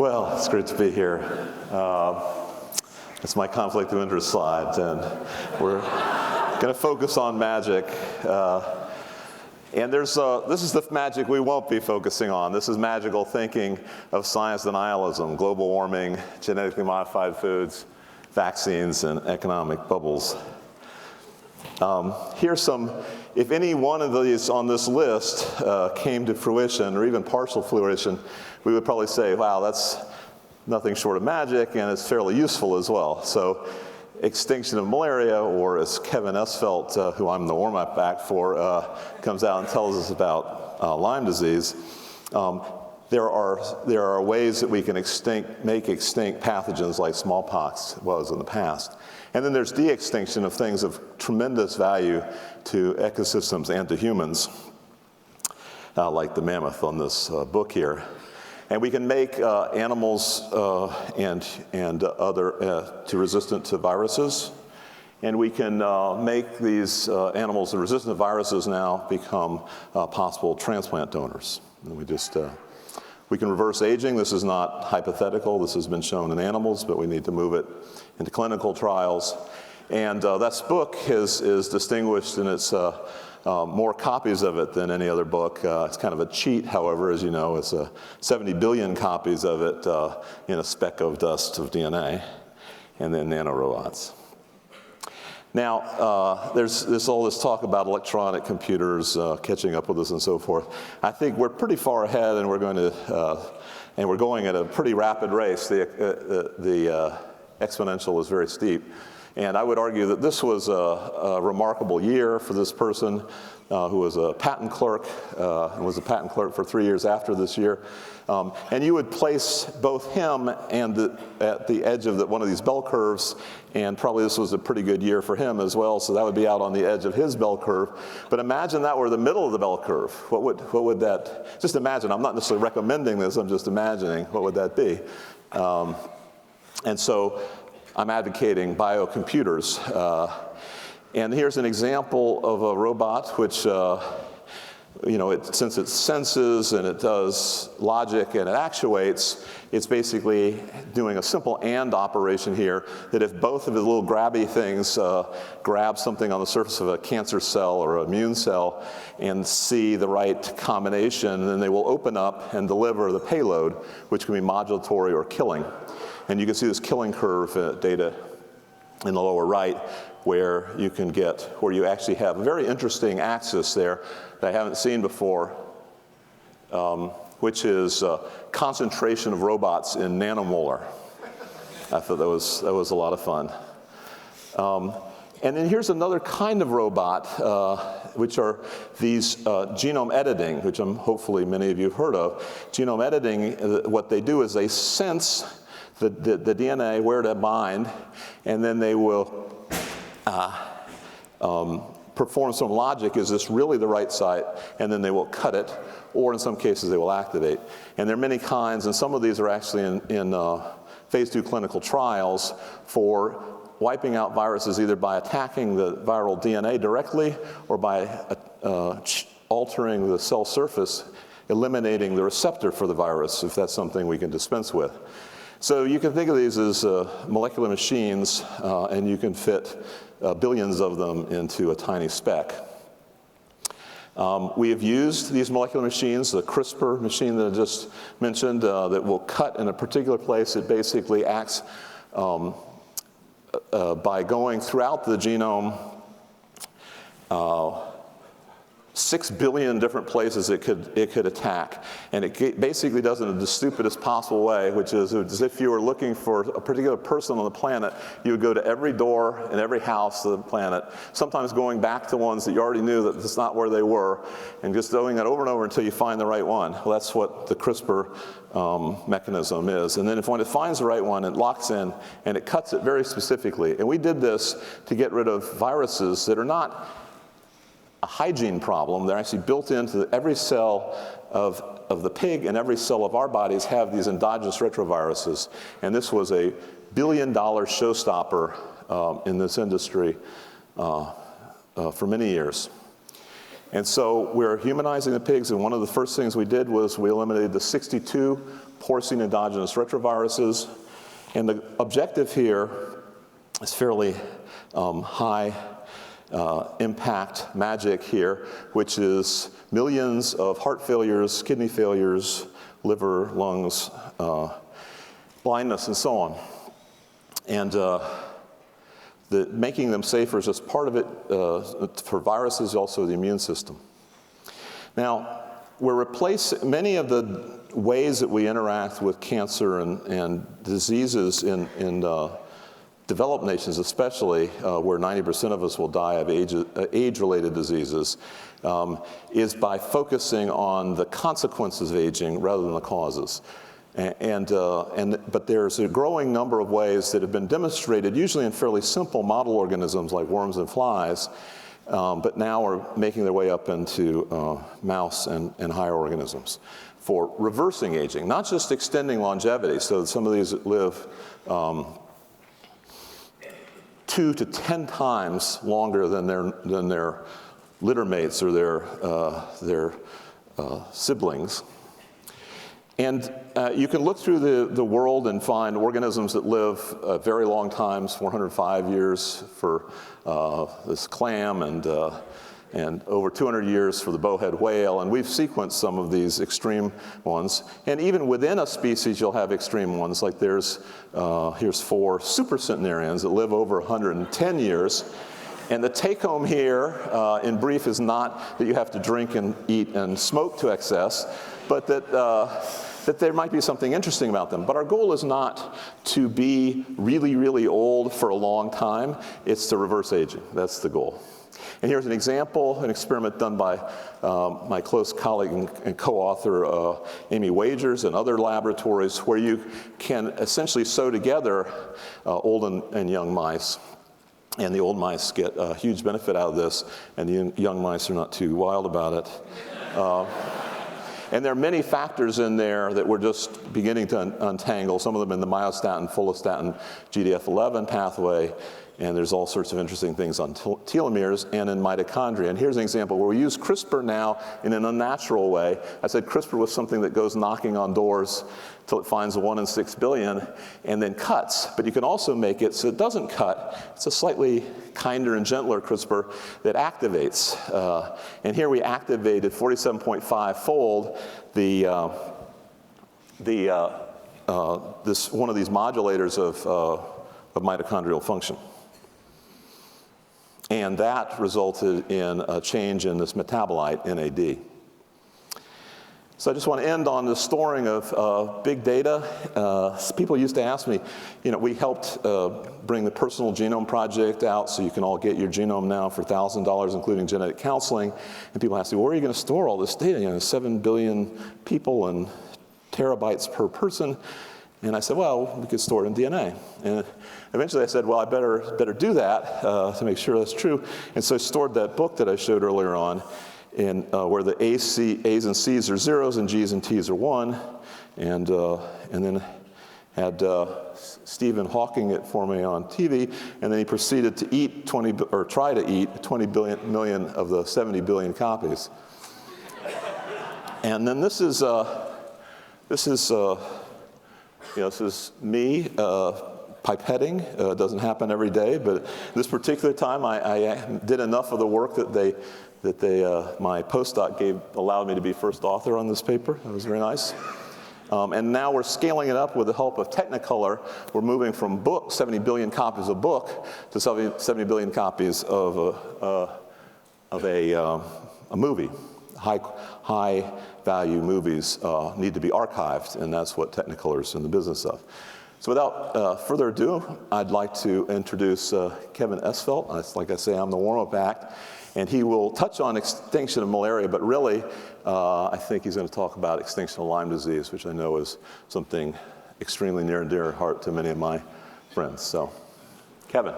Well, it's great to be here. It's my conflict of interest slide, and we're going to focus on magic. And this is the magic we won't be focusing on. This is magical thinking of science denialism, global warming, genetically modified foods, vaccines, and economic bubbles. Here's some, if any one of these on this list came to fruition, or even partial fruition, we would probably say, wow, that's nothing short of magic, and it's fairly useful as well. So extinction of malaria, or as Kevin Esfelt, who I'm the warm-up act for, comes out and tells us about Lyme disease, there are ways that we can make extinct pathogens like smallpox was in the past. And then there's de-extinction of things of tremendous value to ecosystems and to humans, like the mammoth on this book here. And we can make animals and other resistant to viruses. And we can make these animals that are resistant to viruses now become possible transplant donors. And we can reverse aging. This is not hypothetical. This has been shown in animals, but we need to move it into clinical trials. And that book is distinguished in its more copies of it than any other book. It's kind of a cheat, however, as you know. It's 70 billion copies of it in a speck of dust of DNA, and then nanorobots. Now, there's all this talk about electronic computers catching up with us and so forth. I think we're pretty far ahead, and we're going at a pretty rapid race. The exponential is very steep. And I would argue that this was a remarkable year for this person who was a patent clerk, and was a patent clerk for 3 years after this year. And you would place both him and at the edge of one of these bell curves, and probably this was a pretty good year for him as well, so that would be out on the edge of his bell curve. But imagine that were the middle of the bell curve. What would that, just imagine, I'm not necessarily recommending this, I'm just imagining, what would that be? And so I'm advocating biocomputers. And here's an example of a robot which, since it senses and it does logic and it actuates, it's basically doing a simple AND operation here, that if both of the little grabby things grab something on the surface of a cancer cell or an immune cell and see the right combination, then they will open up and deliver the payload, which can be modulatory or killing. And you can see this killing curve data in the lower right, where you actually have a very interesting axis there that I haven't seen before, which is concentration of robots in nanomolar. I thought that was a lot of fun. And then here's another kind of robot, which are these genome editing, which hopefully many of you have heard of. Genome editing, what they do is they sense the DNA, where to bind, and then they will perform some logic. Is this really the right site? And then they will cut it, or in some cases they will activate. And there are many kinds, and some of these are actually in phase 2 clinical trials for wiping out viruses either by attacking the viral DNA directly or by altering the cell surface, eliminating the receptor for the virus, if that's something we can dispense with. So you can think of these as molecular machines, and you can fit billions of them into a tiny speck. We have used these molecular machines, the CRISPR machine that I just mentioned, that will cut in a particular place. It basically acts by going throughout the genome 6 billion different places it could attack. And it basically does it in the stupidest possible way, which is as if you were looking for a particular person on the planet, you would go to every door and every house of the planet, sometimes going back to ones that you already knew that that's not where they were, and just doing that over and over until you find the right one. Well, that's what the CRISPR mechanism is. And then when it finds the right one, it locks in and it cuts it very specifically. And we did this to get rid of viruses that are not a hygiene problem. They're actually built into every cell of the pig, and every cell of our bodies have these endogenous retroviruses. And this was a billion-dollar showstopper in this industry for many years. And so we're humanizing the pigs, and one of the first things we did was we eliminated the 62 porcine endogenous retroviruses. And the objective here is fairly high impact magic here, which is millions of heart failures, kidney failures, liver, lungs, blindness, and so on. And making them safer is just part of it. For viruses, also the immune system. Now, we're replacing many of the ways that we interact with cancer and diseases in developed nations, especially where 90% of us will die of age-related diseases, is by focusing on the consequences of aging rather than the causes. But there's a growing number of ways that have been demonstrated, usually in fairly simple model organisms like worms and flies, but now are making their way up into mouse and higher organisms for reversing aging, not just extending longevity. So some of these live 2 to 10 times longer than their litter mates or their siblings. And you can look through the world and find organisms that live very long times, 405 years for this clam and over 200 years for the bowhead whale. And we've sequenced some of these extreme ones. And even within a species, you'll have extreme ones. Like here's 4 supercentenarians that live over 110 years. And the take-home here, in brief, is not that you have to drink and eat and smoke to excess, but that there might be something interesting about them. But our goal is not to be really, really old for a long time. It's to reverse aging. That's the goal. And here's an example, an experiment done by my close colleague and co-author, Amy Wagers, and other laboratories, where you can essentially sew together old and young mice. And the old mice get a huge benefit out of this, and the young mice are not too wild about it. And there are many factors in there that we're just beginning to untangle, some of them in the myostatin, follistatin, GDF11 pathway, and there's all sorts of interesting things on telomeres and in mitochondria. And here's an example where we use CRISPR now in an unnatural way. I said CRISPR was something that goes knocking on doors till it finds a 1 in 6 billion and then cuts. But you can also make it so it doesn't cut. It's a slightly kinder and gentler CRISPR that activates. And here we activated 47.5-fold this one of these modulators of mitochondrial function. And that resulted in a change in this metabolite, NAD. So I just want to end on the storing of big data. People used to ask me, we helped bring the Personal Genome Project out, so you can all get your genome now for $1,000, including genetic counseling. And people ask me, where are you going to store all this data? 7 billion people and terabytes per person. And I said, well, we could store it in DNA. And eventually I said, well, I better do that to make sure that's true. And so I stored that book that I showed earlier on, where the A's and C's are zeros and G's and T's are 1. And then had Stephen Hawking it for me on TV. And then he proceeded to try to eat 20 million of the 70 billion copies. And then this is me pipetting. It doesn't happen every day, but this particular time I did enough of the work that my postdoc allowed me to be first author on this paper. That was very nice. And now we're scaling it up with the help of Technicolor. We're moving from 70 billion copies of book to 70 billion copies of a movie. High value movies need to be archived, and that's what Technicolor is in the business of. So without further ado, I'd like to introduce Kevin Esvelt. Like I say, I'm the warm-up act, and he will touch on extinction of malaria, but really, I think he's going to talk about extinction of Lyme disease, which I know is something extremely near and dear to heart to many of my friends. So, Kevin.